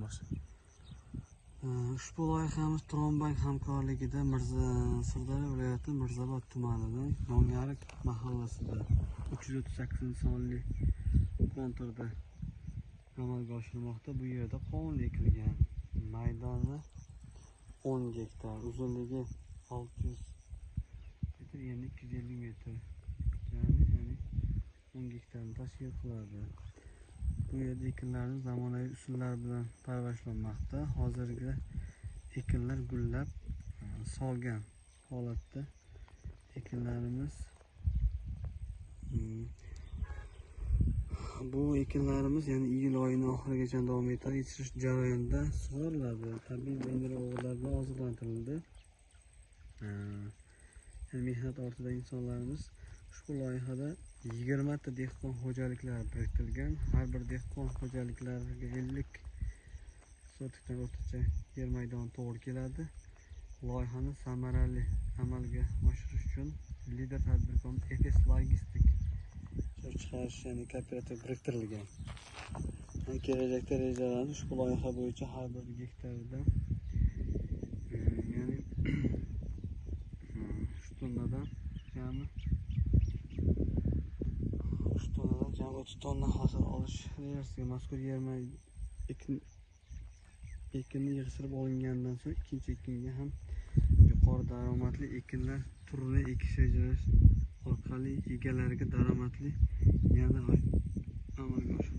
boshi. Ushbu loyihamiz Turonbank hamkorligida Sirdaryo viloyati Mirzobod tumanining Nongarik mahallasida 338 sonli konturda amalga oshirilmoqda. Bu yerda qovun ekilgan. Maydoni 10 gektar, uzunligi 600 metr, eni 250 metr. Ya'ni 10 gektarni tashkil qiladi. Bu yerda ekinlarni zamonaviy usullar bilan parvarishlanmoqda. Hozirgi ekinlar gullab, solgan holatda ekinlarimiz. Bu ekinlarimiz yani iyul oyining oxirigacha davom etadi. Yetishtirish jarayonida sug'oriladi. Tabiiy mineral bilan oziqlantirildi. Mehnat ortida insonlarimiz ushbu loyihada 20 ta dehqon xo'jaliklari biriktirilgan. Har bir dehqon xo'jaliklariga 50 sotikdan o'rtacha yer maydoni to'g'ri keladi. Loyihani samarali amalga oshirish uchun lider tadbirkorimiz Efes Logistik chiqarish ya'ni kooperativ biriktirilgan. Kelajakda rejalarimiz ushbu loyiha bo'yicha har bir gektarida ya'ni 3 tonnadan jami 30 tonna hosil olish rejasiga mazkur yer ekinni yig'ishtirib olingandan so'ng ikkinchi ekinga ham yuqori daromadli ekinlar turini ekish rejalash orqali egalariga daromadli yana amalga oshiradi.